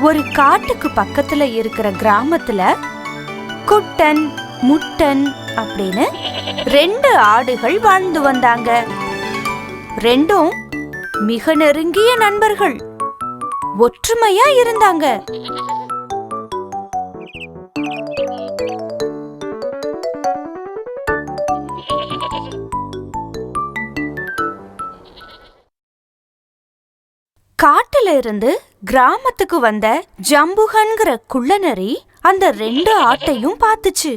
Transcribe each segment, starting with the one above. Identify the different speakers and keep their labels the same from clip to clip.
Speaker 1: ஒரு காட்டுக்கு பக்கத்துல இருக்கிற கிராமத்துல குட்டன் முட்டன் அப்படின்னு 2 ஆடுகள் வாழ்ந்து வந்தாங்க. ரெண்டும் மிக நெருங்கிய நண்பர்கள், ஒற்றுமையா இருந்தாங்க. காட்டுல இருந்து கிராமத்துக்கு வந்த ஜம்புகன்கிற குள்ளநரி அந்த 2 ஆட்டையும் பார்த்துச்சு.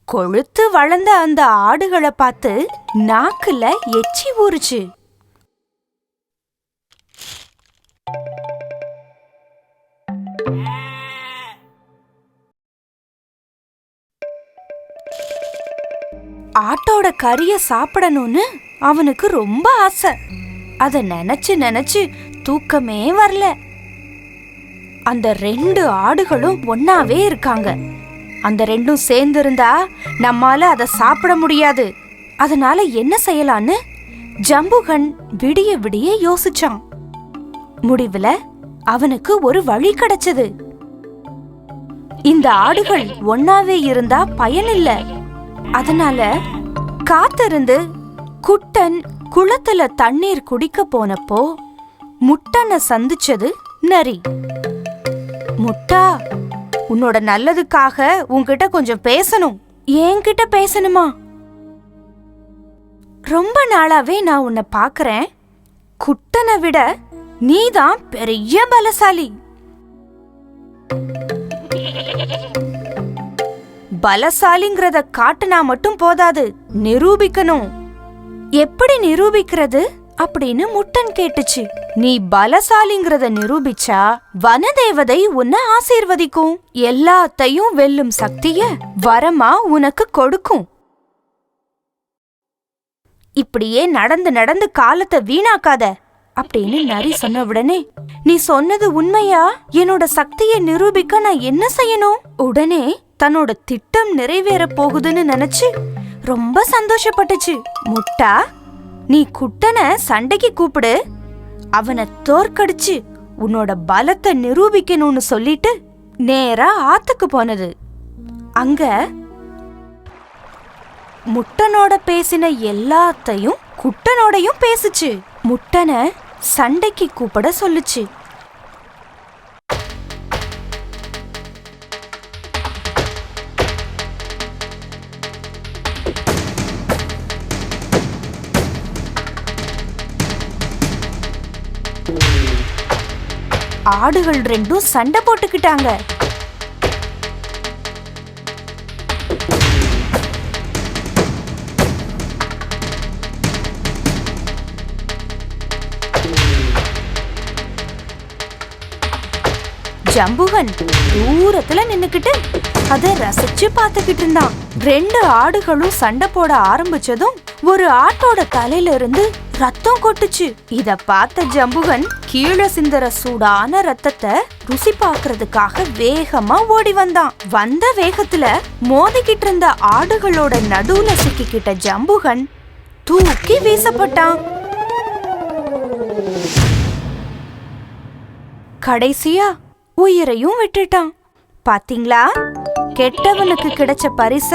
Speaker 1: கொழுத்து வளர்ந்த அந்த ஆடுகளை பார்த்து நாக்குல எச்சி ஊறுச்சு. ஆட்டோட கறிய சாப்பிடணும்னு அவனுக்கு ரொம்ப ஆசை. அத நினைச்சு நினைச்சு தூக்கமே வரல. அந்த 2 ஆடுகளும் ஒன்னாவே இருக்காங்க. அந்த 2ம் சேர்ந்து இருந்தா நம்மால அத சாப்பிட முடியாது. அதனால என்ன செய்யலான்னு ஜம்புகன் விடிய விடிய யோசிச்சான். முடிவுல அவனுக்கு ஒரு வழி கிடைச்சது. இந்த ஆடுகள் ஒன்னாவே இருந்தா பயனில்ல. அதனால காத்திருந்து குட்டன் குளத்துல தண்ணீர் குடிக்க போனப்போ முட்டனை சந்திச்சது நரி. முட்டா, உன்னோட நல்லதுக்காக உன்கிட்ட கொஞ்சம் பேசணும். என்கிட்ட பேசணுமா? ரொம்ப நாளாவே நான் உன்னை பாக்குறேன். குட்டனை விட நீதான் பெரிய பலசாலி. பலசாலிங்கிறத காட்டுனா மட்டும் போதாது, நிரூபிக்கணும். எப்படி நிரூபிக்கிறது அப்படின்னு முட்டன் கேட்டுச்சு. நீ பலசாலிங்கிறத நிரூபிச்சா வனதேவதை உன்னை ஆசீர்வதிக்கும், எல்லாத்தையும் வெல்லும் சக்திய வரமா உனக்கு கொடுக்கும். இப்படியே நடந்து நடந்து காலத்தை வீணாக்காத அப்படின்னு நரி சொன்ன உடனே, நீ சொன்னது உண்மையா? என்னோட சக்தியை நிரூபிக்க நான் என்ன செய்யணும்? உடனே தன்னோட திட்டம் நிறைவேற போகுதுன்னு நினைச்சு ரொம்ப சந்தோஷப்பட்டுச்சு. முட்டா, நீ குட்டனை சண்டைக்கு கூப்பிடு, அவனை தோற்கடிச்சு உன்னோட பலத்தை நிரூபிக்கணும்னு சொல்லிட்டு நேரா ஆத்துக்கு போனது. அங்க முட்டனோட பேசின எல்லாத்தையும் குட்டனோடையும் பேசுச்சு. முட்டனை சண்டைக்கு கூப்பிட சொல்லுச்சு. ஆடுகள் 2ம் சண்டை போட்டுக்கிட்டாங்க. ஜம்புகன் தூரத்துல நின்னுக்கிட்டு அத ரசிச்சு பாத்துக்கிட்டு இருந்தான். 2 ஆடுகளும் சண்டை போட ஆரம்பிச்சதும் ஒரு ஆட்டோட தலையில இருந்து ரத்தம் கொட்டுச்சு. இத பார்த்த ஜம்புகன் கீழே சிந்தற சூடான ரத்தத்தை ருசி பாக்குறதுக்காக வேகமா ஓடி வந்தான். வந்த வேகத்துல மோதிக்கிட்டு இருந்த ஆடுகளோட நடுவுல சிக்கிக்கிட்ட ஜம்புகன் தூக்கி வீசப்பட்டான். கடைசியா உயிரையும் விட்டுட்டான். பாத்தீங்களா கெட்டவனுக்கு கிடைச்ச பரிச?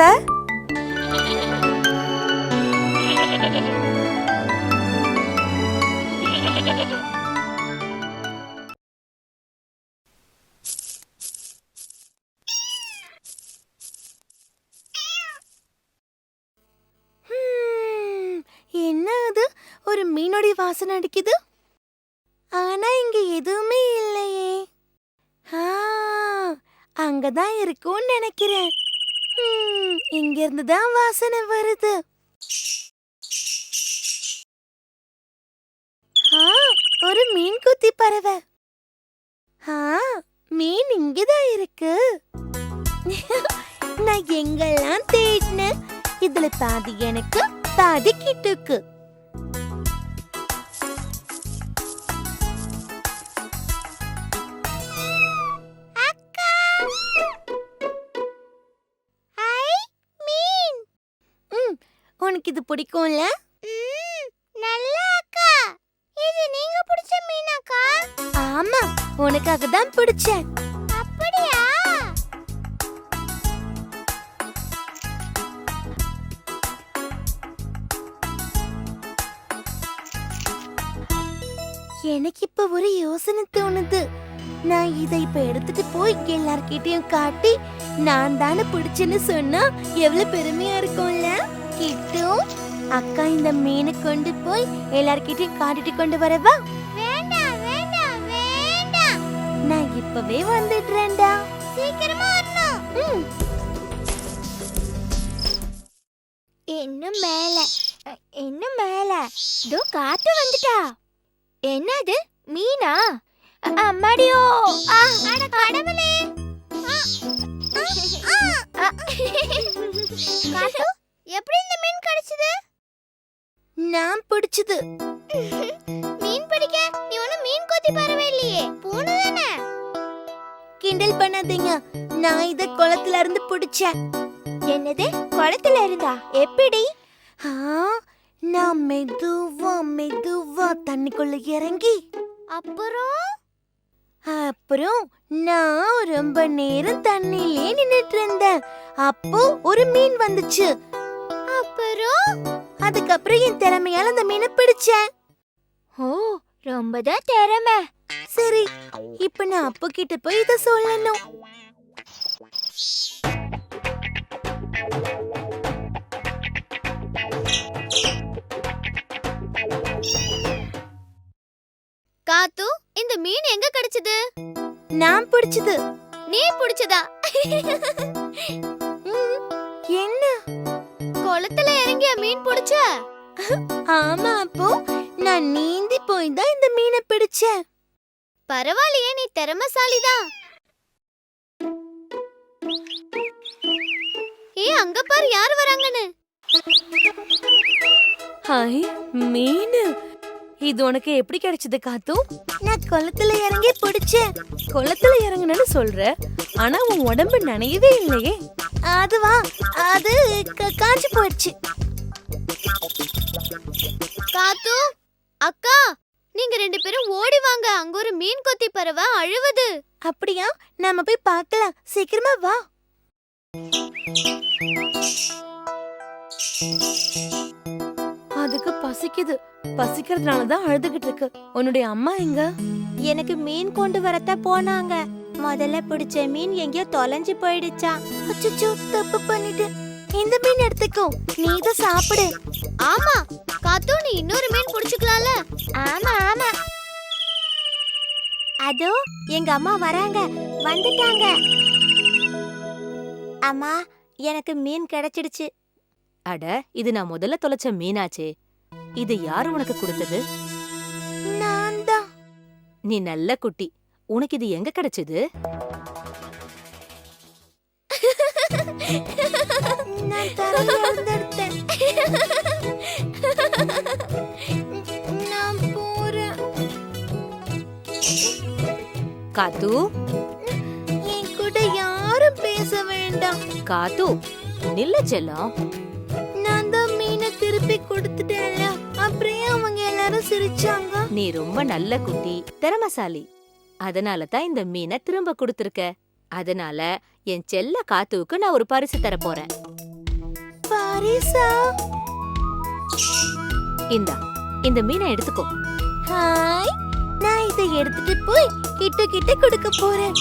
Speaker 2: என்ன அது? ஒரு மீனோட வாசனை அடிக்குது. ஆனா இங்க எதுவுமே இல்லையே. அங்கதான் இருக்கும்னு நினைக்கிறேன். இங்க இருந்துதான் வாசனை வருது. ஒரு மீன் குத்தி பறவை. மீன் இங்கதான் இருக்கு. நான் எங்கெல்லாம் தேடினேன். இதுல பாதி எனக்கு பாதி கிட்டுக்கு. உனக்கு இது பிடிக்கும்ல?
Speaker 3: நல்ல அக்கா, இது நீங்க பிடிச்ச மீனாக்கா?
Speaker 2: ஆமா, உனக்காக தான் பிடிச்சேன். அப்படியா? எனக்கு இப்ப ஒரு யோசனை தோணுது. நான் இதை இப்ப எடுத்துட்டு போய் எல்லார்கிட்டயும் காட்டி நான் தானே பிடிச்சேன்னு சொன்னா எவ்வளவு பெருமையா இருக்கும்ல. கிட்டு, அக்கா இந்த மீனை கொண்டு போய் எல்லார்கிட்டயும் காட்டிட்டு கொண்டு வரவா? வேண்டாம் வேண்டாம் வேண்டாம், நான் இப்பவே வந்துடுறேன்டா. சீக்கிரமா வரணும். இன்னும் மேல, இன்னும் மேல. இதோ காத்து வந்துட்டா. என்னது, மீனா? அம்மாடியோ, அட கடவுளே. காத்து, எப்படி இந்த மீன் கிடைச்சது? நான் பிடிச்சது. மீன் பிடிக்க நீ ஒண்ணு மீன் கொத்தி பறவை இல்லையே, பூனை தானே. கிண்டல் பண்ணாதீங்க, நான் இத குளத்துல இருந்து பிடிச்சேன். என்னது, குளத்துல இருந்தா? எப்படி? நான் மெதுவா மெதுவா தண்ணிக்குள்ள இறங்கி அப்புறம் நான் ரொம்ப நேரம் தண்ணிலே நின்னுட்டு இருந்தேன். அப்போ ஒரு மீன் வந்துச்சு. அதுக்கப்புறம் என் திறமையால அந்த மீனை பிடிச்சேன். ஓ, ரொம்பதான் திறமை. சரி, இப்ப நான் அப்பா கிட்ட போய் இத சொல்லணும்.
Speaker 3: காத்து, இந்த மீன் எங்க கிடைச்சது?
Speaker 2: நான் பிடிச்சது.
Speaker 3: நீ பிடிச்சதா?
Speaker 2: என்ன,
Speaker 3: குளத்துல இறங்கிய மீன் பிடிச்ச?
Speaker 2: ஆமா, அப்போ நான் நீந்தி போய் தான் இந்த மீனை பிடிச்சேன்.
Speaker 3: பரவாயில்லையே, நீ திறமைசாலிதான். அங்க பாரு, யார் வராங்கன்னு.
Speaker 2: ஹாய், மீன். இது உனக்கு எப்படி கிடைச்சது காத்து? நான் குளத்துல இறங்கி பிடிச்சேன். குளத்துல இறங்குனேன்னு சொல்ற, ஆனா உன் உடம்பு நனையவே இல்லையே. அதுவா, அது காஞ்சி போயிடுச்சு.
Speaker 3: காத்து, அக்கா, நீங்க ரெண்டு பேரும் ஓடி வாங்க. அங்க ஒரு மீன் கொத்தி பறவை அழுவுது.
Speaker 2: அப்படியா? நாம போய் பார்க்கலாம். சீக்கிரமா வா. அதுக்கு பசிக்குது. பசிக்கிறதுனாலதான் அழுதுகிட்டு இருக்கு. உன்னுடைய அம்மா எங்க?
Speaker 3: எனக்கு மீன் கொண்டு வரத்த போனாங்க. முதல்ல பிடிச்ச மீன் எங்கேயோ தொலைஞ்சு போயிடுச்சா.
Speaker 2: அச்சச்சோ, தப்பு பண்ணிட்டு. இந்த மீன் எடுத்துக்கோ, நீ இத சாப்பிடு.
Speaker 3: ஆமா காத்து, நீ இன்னொரு மீன் பிடிச்சுக்கலாம்ல.
Speaker 2: ஆமா ஆமா.
Speaker 3: அதோ எங்க அம்மா வராங்க, வந்துட்டாங்க. அம்மா, எனக்கு மீன் கிடைச்சிடுச்சு.
Speaker 4: அட, இது நான் முதல்ல தொலைச்ச மீனாச்சே. இது யாரு உனக்கு கொடுத்தது?
Speaker 2: நான் தான்.
Speaker 4: நீ நல்ல குட்டி. உனக்கு இது எங்க கிடைச்சது?
Speaker 2: நான் தரையில இருந்து எடுத்தேன். நான் போறேன்.
Speaker 4: காத்து,
Speaker 2: என் கூட யாரும் பேச வேண்டாம்.
Speaker 4: காத்து, நில்ல செல்லம்.
Speaker 2: நான் தான் மீனை திருப்பி கொடுத்துட்டேன்ல, அப்புறம் அவங்க எல்லாரும் சிரிச்சாங்க.
Speaker 4: நீ ரொம்ப நல்ல குட்டி, திறமசாலி. அதனால தான் இந்த மீனை திரும்ப கொடுத்திருக்க. அதனால என் செல்ல காத்துவுக்கு நான் ஒரு பரிசு தர போறேன்.
Speaker 2: பரிசா?
Speaker 4: இந்தா, இந்த மீனை எடுத்துக்கோ.
Speaker 2: ஹாய், நான் இதை எடுத்துட்டு போய் கிட்ட கிட்ட கொடுக்க போறேன்.